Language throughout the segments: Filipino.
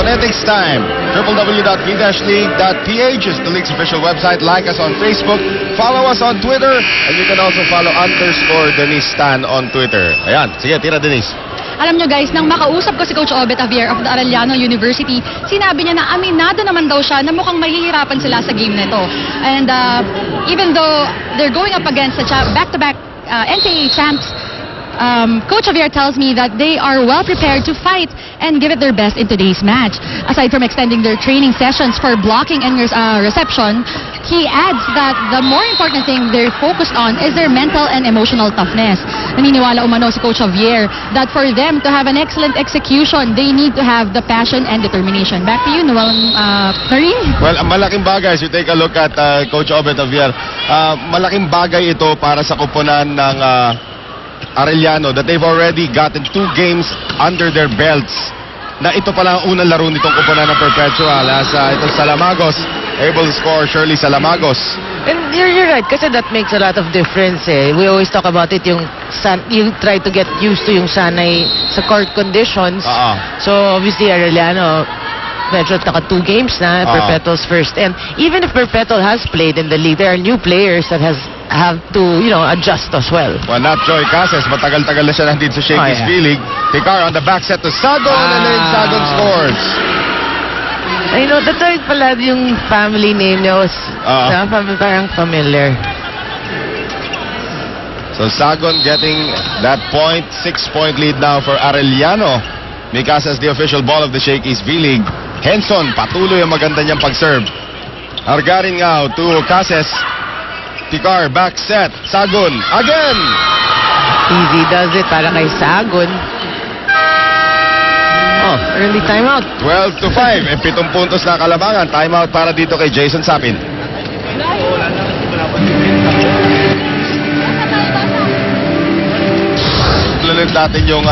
Phonetics time. www.v-league.ph is the league's official website. Like us on Facebook. Follow us on Twitter. And you can also follow _Denise Tan on Twitter. Ayan. Sige, tira Denise. Alam nyo guys, nang makausap ko si Coach Obet Javier of the Arellano University, sinabi niya na aminado naman daw siya na mukhang mahihirapan sila sa game nito. And even though they're going up against the back-to-back NCAA champs, Coach Javier tells me that they are well prepared to fight and give it their best in today's match. Aside from extending their training sessions for blocking and reception, he adds that the more important thing they're focused on is their mental and emotional toughness. Naniniwala umano si Coach Javier that for them to have an excellent execution, they need to have the passion and determination. Back to you, Noel Marine. Well, ang malaking bagay, as you take a look at Coach Obet Javier, malaking bagay ito para sa koponan ng Arellano that they've already gotten 2 games under their belts. Na ito pala ang unang laro nitong koponan ng Perpetual as itong Salamagos able to score Shirley Salamagos. And you're right kasi that makes a lot of difference eh. We always talk about it you try to get used to yung sanay sa court conditions. So obviously Arellano medyo naka 2 games na Perpetual's first, and even if Perpetual has played in the league, there are new players that have to, adjust as well. Well, not Joy Cases. Matagal-tagal na siya nandito sa Shakey's V-League. Picar on the back set to Sagon, and then Sagon scores. That's why pala yung family name niya was parang familiar. So Sagon getting that point, 6-point lead now for Arellano. Mikasa is the official ball of the Shakey's V-League. Henson, patuloy ang maganda niyang pag-serve. Argarin now to Cases. Picar, back set. Sagon, again! Easy does it para kay Sagon. Early timeout. 12-5. 7 puntos na kalabangan. Timeout para dito kay Jason Sapin. Tuloy natin yung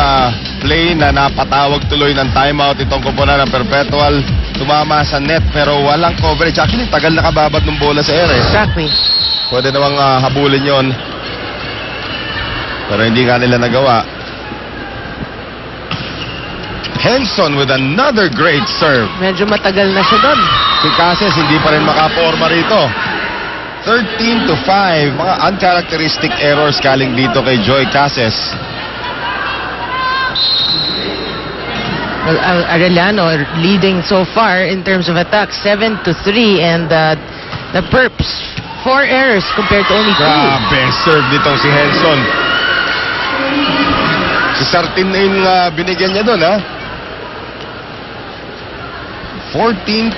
play na napatawag tuloy ng timeout itong koponan ng Perpetual. Tumama sa net pero walang coverage. Actually, tagal nakababad ng bola sa air. Exactly. Pwede namang habulin yon. Pero hindi nga nila nagawa. Henson with another great serve. Medyo matagal na siya doon. Si Cases hindi pa rin makaporma rito. 13-5. Mga uncharacteristic errors galing dito kay Joy Cases. Well, Arellano leading so far in terms of attack 7-3, and the Perps 4 errors compared to only 2. Grabe, serve nitong si Henson. Si Sartin na yung binigyan niya doon, 14-5.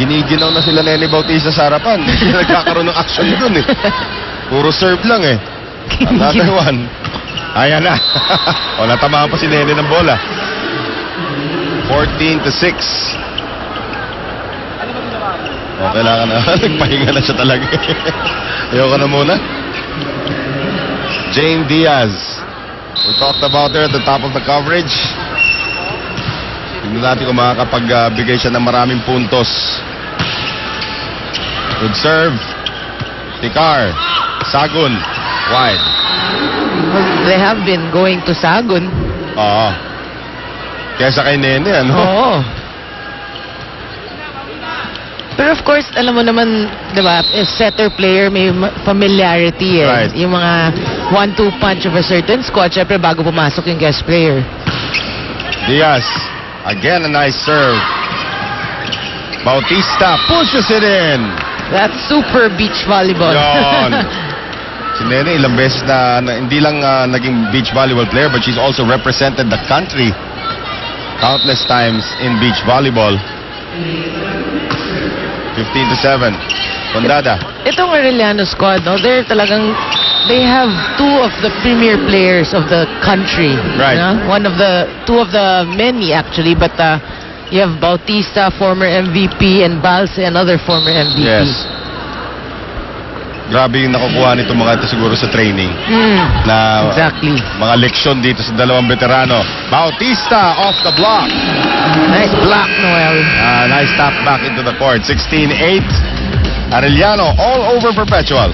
Giniginaw na sila Nene Bautista sa harapan. Hindi sila nagkakaroon ng action doon Puro serve lang Another one. Ayan na. Natamaan pa si Nene ng bola. 14-6. Kailangan na. Nagpahinga na siya talaga. Ayoko na muna. Jane Diaz. We talked about her at the top of the coverage. Tingnan natin kung makakapagbigay siya ng maraming puntos. Good serve. Picar. Sagon. Wide. Well, they have been going to Sagon. Kesa kay Nene, Oo. Pero of course, alam mo naman, diba, a setter player may familiarity Right. Yung mga 1-2 punch of a certain squad, syempre bago pumasok yung guest player. Diaz. Again, a nice serve. Bautista pushes it in. That's super beach volleyball. Yon. Si Nene ilang beses na hindi lang naging beach volleyball player, but she's also represented the country countless times in beach volleyball. 15-7. Condada. Itong Arellano squad, they have 2 of the premier players of the country. Right. Two of the many actually, but you have Bautista, former MVP, and Balse, another former MVP. Yes. Grabe yung nakukuha nito mga ito siguro sa training. Na Exactly. mga leksyon dito sa dalawang veterano. Bautista off the block. Nice block, Noel. Nice tap back into the court. 16-8. Arellano all over Perpetual.